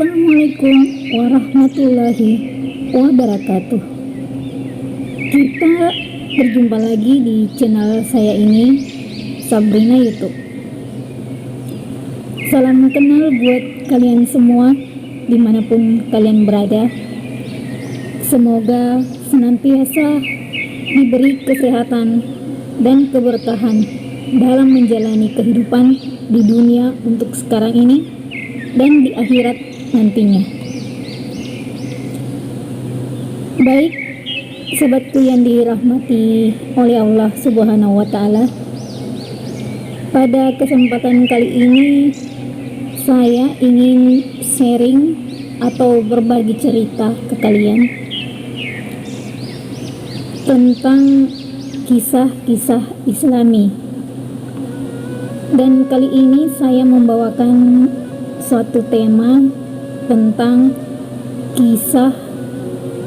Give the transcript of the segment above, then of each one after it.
Assalamualaikum warahmatullahi wabarakatuh. Kita berjumpa lagi di channel saya ini, Sabrina YouTube. Salam kenal buat kalian semua dimanapun kalian berada. Semoga senantiasa diberi kesehatan dan keberkahan dalam menjalani kehidupan di dunia untuk sekarang ini dan di akhirat nantinya. Baik, sobatku yang dirahmati oleh Allah Subhanahu wa Ta'ala, pada kesempatan kali ini saya ingin sharing atau berbagi cerita ke kalian tentang kisah-kisah Islami. Dan kali ini saya membawakan suatu tema tentang kisah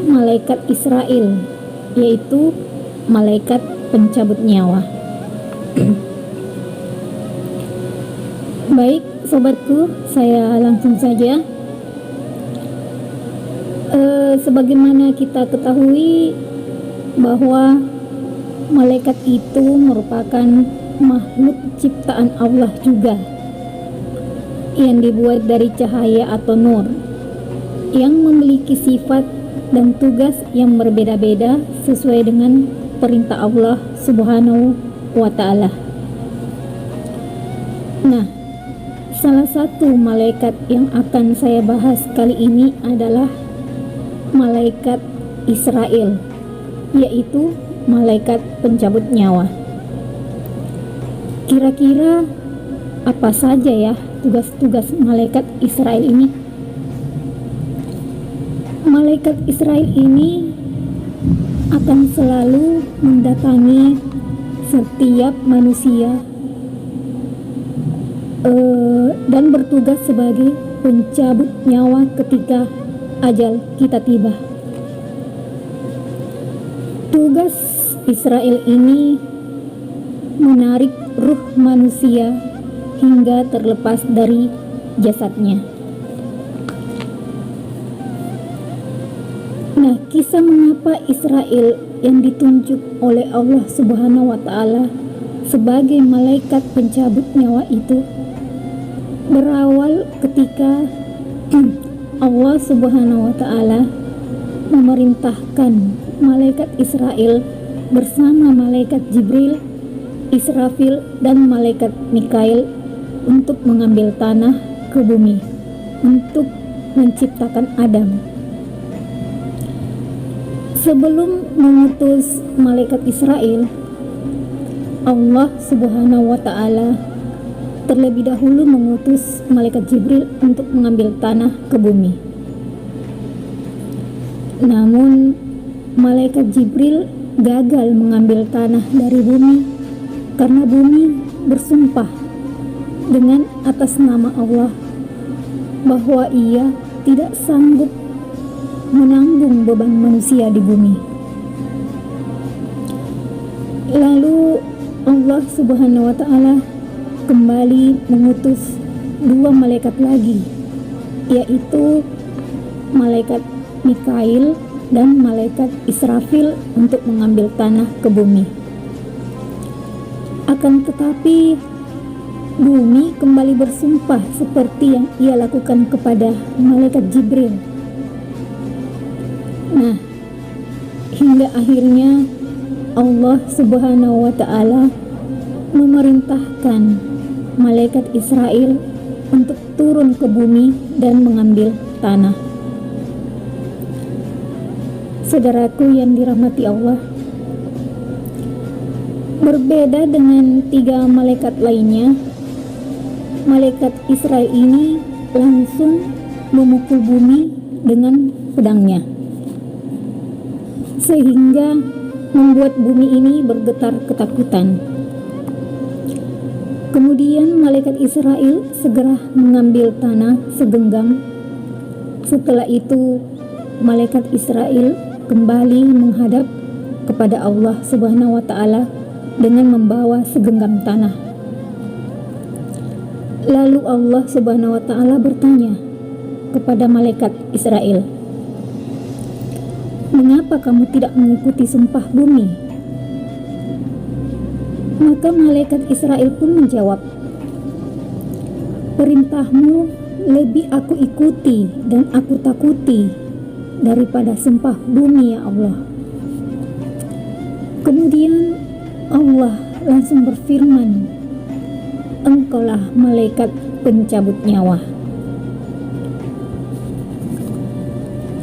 malaikat Israel, yaitu malaikat pencabut nyawa. Baik sobatku, saya langsung saja. Sebagaimana kita ketahui bahwa malaikat itu merupakan makhluk ciptaan Allah juga, yang dibuat dari cahaya atau nur, yang memiliki sifat dan tugas yang berbeda-beda sesuai dengan perintah Allah Subhanahu wa Ta'ala. Nah, salah satu malaikat yang akan saya bahas kali ini adalah malaikat Israel, yaitu malaikat pencabut nyawa. Kira-kira apa saja ya tugas-tugas malaikat Israel ini? Malaikat Israel ini akan selalu mendatangi setiap manusia dan bertugas sebagai pencabut nyawa ketika ajal kita tiba. Tugas Israel ini menarik ruh manusia hingga terlepas dari jasadnya. Nah, kisah mengapa Israel yang ditunjuk oleh Allah Subhanahu wa Ta'ala sebagai malaikat pencabut nyawa itu berawal ketika Allah Subhanahu wa Ta'ala memerintahkan malaikat Israel bersama malaikat Jibril, Israfil, dan malaikat Mikail untuk mengambil tanah ke bumi untuk menciptakan Adam. Sebelum mengutus malaikat Israel, Allah Subhanahu wa Ta'ala terlebih dahulu mengutus malaikat Jibril untuk mengambil tanah ke bumi. Namun malaikat Jibril gagal mengambil tanah dari bumi karena bumi bersumpah dengan atas nama Allah bahwa ia tidak sanggup menanggung beban manusia di bumi. Lalu Allah Subhanahu wa Ta'ala kembali mengutus dua malaikat lagi, yaitu malaikat Mikail dan malaikat Israfil untuk mengambil tanah ke bumi. Akan tetapi bumi kembali bersumpah seperti yang ia lakukan kepada malaikat Jibril. Nah, hingga akhirnya Allah Subhanahu wa Ta'ala memerintahkan malaikat Israel untuk turun ke bumi dan mengambil tanah. Saudaraku yang dirahmati Allah, berbeda dengan tiga malaikat lainnya, malaikat Israel ini langsung memukul bumi dengan pedangnya, sehingga membuat bumi ini bergetar ketakutan. Kemudian malaikat Israel segera mengambil tanah segenggam. Setelah itu malaikat Israel kembali menghadap kepada Allah Subhanahu wa Ta'ala dengan membawa segenggam tanah. Lalu Allah Subhanahu wa Ta'ala bertanya, kepada malaikat Israel, "Mengapa kamu tidak mengikuti sumpah bumi?" Maka malaikat Israel pun menjawab, "Perintahmu lebih aku ikuti dan aku takuti daripada sumpah bumi, ya Allah." Kemudian Allah langsung berfirman, "Engkaulah malaikat pencabut nyawa."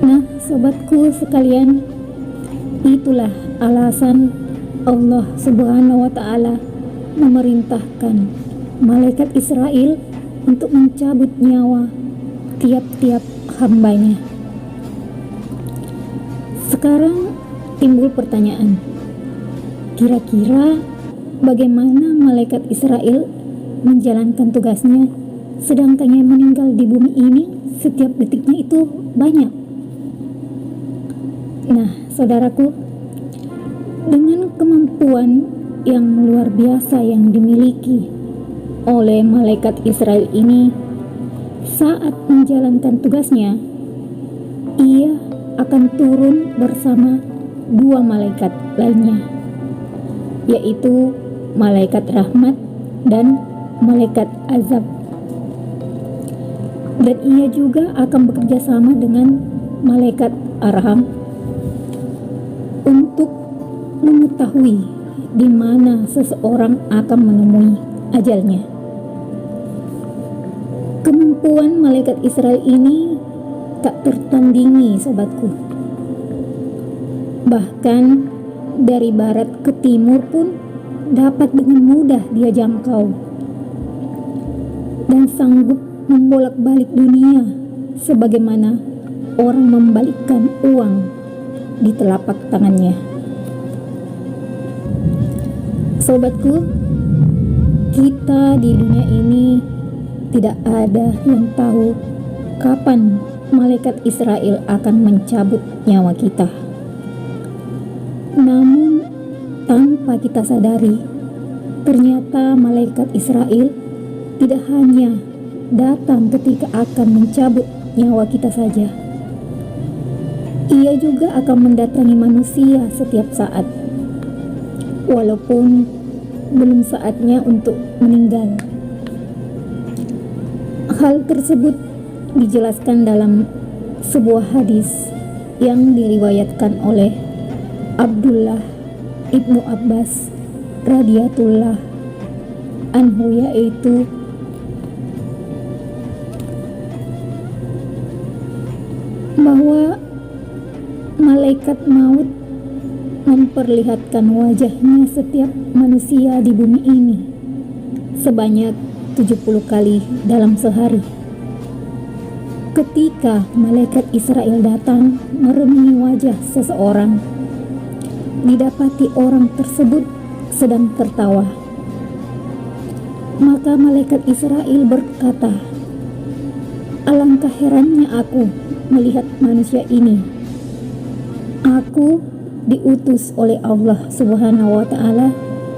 Nah, sobatku sekalian, itulah alasan Allah Subhanahu wa Ta'ala memerintahkan malaikat Israel untuk mencabut nyawa tiap-tiap hambanya. Sekarang timbul pertanyaan, kira-kira bagaimana malaikat Israel menjalankan tugasnya sedangkan yang meninggal di bumi ini setiap detiknya itu banyak? Nah, saudaraku, dengan kemampuan yang luar biasa yang dimiliki oleh malaikat Israel ini, saat menjalankan tugasnya, ia akan turun bersama dua malaikat lainnya, yaitu malaikat rahmat dan malaikat azab. Dan ia juga akan bekerja sama dengan malaikat arham untuk mengetahui di mana seseorang akan menemui ajalnya. Kemampuan malaikat Israel ini tak tertandingi, sobatku. Bahkan dari barat ke timur pun dapat dengan mudah dia jangkau dan sanggup membolak-balik dunia sebagaimana orang membalikkan uang di telapak tangannya. Sobatku, kita di dunia ini tidak ada yang tahu kapan malaikat Israel akan mencabut nyawa kita. Namun tanpa kita sadari, ternyata malaikat Israel tidak hanya datang ketika akan mencabut nyawa kita saja. Ia juga akan mendatangi manusia setiap saat, walaupun belum saatnya untuk meninggal. Hal tersebut dijelaskan dalam sebuah hadis yang diriwayatkan oleh Abdullah ibnu Abbas radhiyallahu anhu, yaitu bahwa malaikat maut memperlihatkan wajahnya setiap manusia di bumi ini sebanyak 70 kali dalam sehari. Ketika malaikat Israel datang merenungi wajah seseorang, didapati orang tersebut sedang tertawa. Maka malaikat Israel berkata, "Alangkah herannya aku melihat manusia ini. Aku diutus oleh Allah Subhanahu wa Ta'ala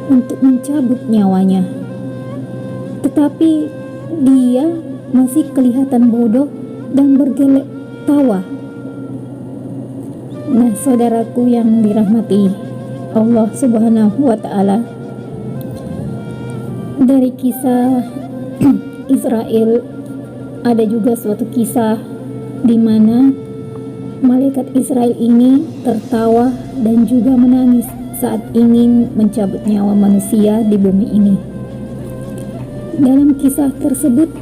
untuk mencabut nyawanya, tetapi dia masih kelihatan bodoh dan bergelak tawa." Nah, saudaraku yang dirahmati Allah Subhanahu wa Ta'ala, dari kisah Israel ada juga suatu kisah di mana malaikat Israel ini tertawa dan juga menangis saat ingin mencabut nyawa manusia di bumi ini. Dalam kisah tersebut,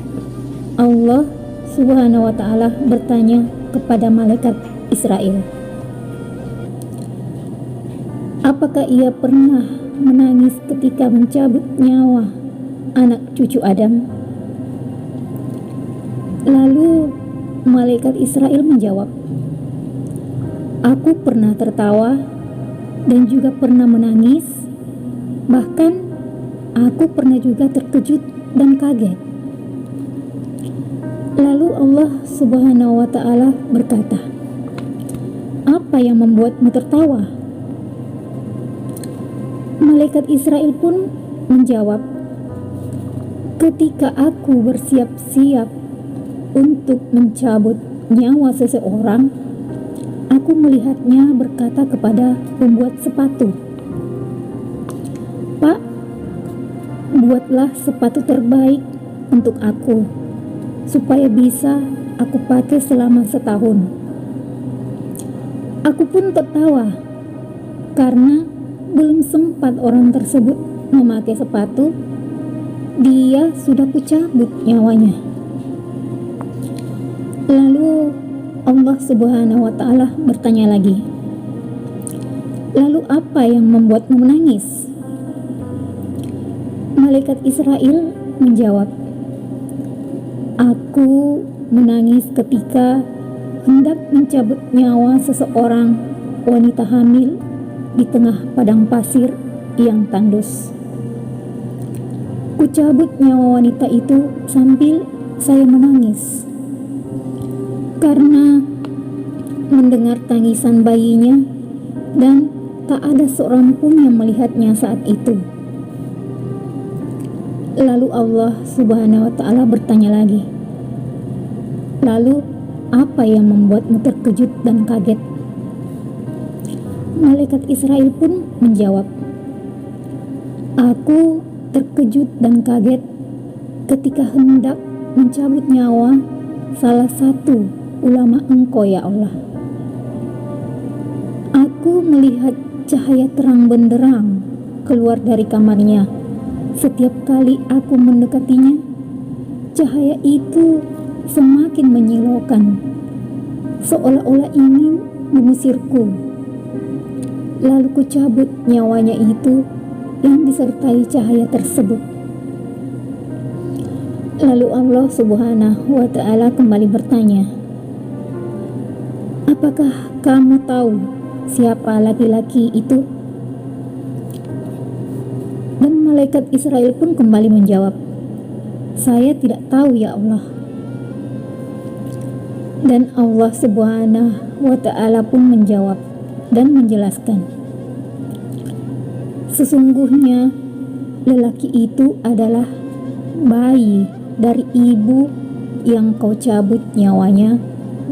Allah Subhanahu wa Ta'ala bertanya kepada malaikat Israel, "Apakah ia pernah menangis ketika mencabut nyawa anak cucu Adam?" Lalu malaikat Israel menjawab, "Aku pernah tertawa dan juga pernah menangis, bahkan aku pernah juga terkejut dan kaget." Lalu Allah Subhanahu wa Ta'ala berkata, "Apa yang membuatmu tertawa?" Malaikat Israel pun menjawab, "Ketika aku bersiap-siap untuk mencabut nyawa seseorang, aku melihatnya berkata kepada pembuat sepatu, "Pak, buatlah sepatu terbaik untuk aku, supaya bisa aku pakai selama setahun." Aku pun tertawa, karena belum sempat orang tersebut memakai sepatu, dia sudah kucabut nyawanya. Lalu Allah Subhanahu wa Ta'ala bertanya lagi, "Lalu apa yang membuatmu menangis?" Malaikat Israel menjawab, "Aku menangis ketika hendak mencabut nyawa seseorang wanita hamil di tengah padang pasir yang tandus. Kucabut nyawa wanita itu sambil saya menangis karena mendengar tangisan bayinya, dan tak ada seorang pun yang melihatnya saat itu." Lalu Allah Subhanahu wa Ta'ala bertanya lagi, "Lalu apa yang membuatmu terkejut dan kaget?" Malaikat Israel pun menjawab, "Aku terkejut dan kaget ketika hendak mencabut nyawa salah satu ulama Engkau, ya Allah. Aku melihat cahaya terang benderang keluar dari kamarnya. Setiap kali aku mendekatinya, cahaya itu semakin menyilaukan, seolah-olah ingin mengusirku. Lalu kucabut nyawanya itu yang disertai cahaya tersebut." Lalu Allah Subhanahu wa Ta'ala kembali bertanya, "Apakah kamu tahu siapa laki-laki itu?" Dan malaikat Israel pun kembali menjawab, "Saya tidak tahu, ya Allah." Dan Allah Subhanahu wa Ta'ala pun menjawab dan menjelaskan, "Sesungguhnya lelaki itu adalah bayi dari ibu yang kau cabut nyawanya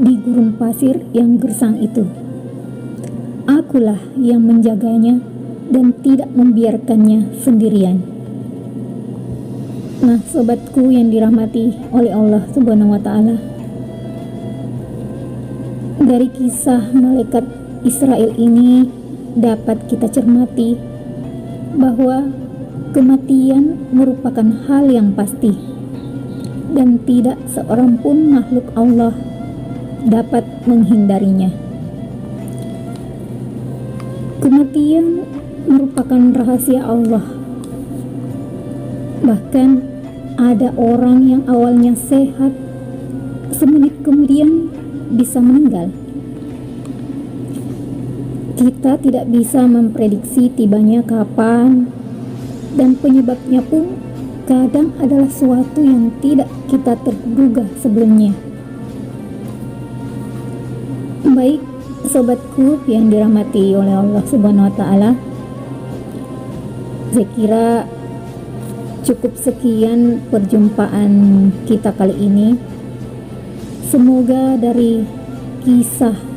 di gurun pasir yang gersang itu. Akulah yang menjaganya dan tidak membiarkannya sendirian." Nah, sobatku yang dirahmati oleh Allah Subhanahu wa Ta'ala, dari kisah malaikat Israel ini dapat kita cermati bahwa kematian merupakan hal yang pasti, dan tidak seorang pun makhluk Allah dapat menghindarinya. Kematian merupakan rahasia Allah. Bahkan ada orang yang awalnya sehat, semenit kemudian bisa meninggal. Kita tidak bisa memprediksi tibanya kapan, dan penyebabnya pun kadang adalah suatu yang tidak kita terduga sebelumnya. Baik, sobatku yang dirahmati oleh Allah Subhanahu wa Ta'ala, saya kira cukup sekian perjumpaan kita kali ini. Semoga dari kisah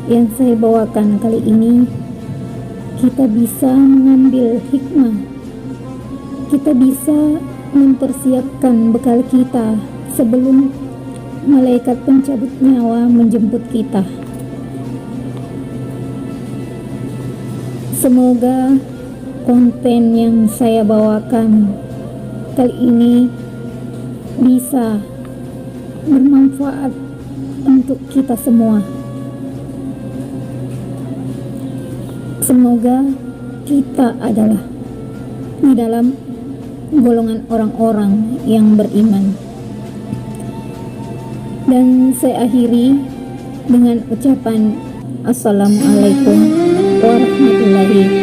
yang saya bawakan kali ini kita bisa mengambil hikmah, kita bisa mempersiapkan bekal kita sebelum malaikat pencabut nyawa menjemput kita. Semoga konten yang saya bawakan kali ini bisa bermanfaat untuk kita semua. Semoga kita adalah di dalam golongan orang-orang yang beriman. Dan saya akhiri dengan ucapan Assalamualaikum warahmatullahi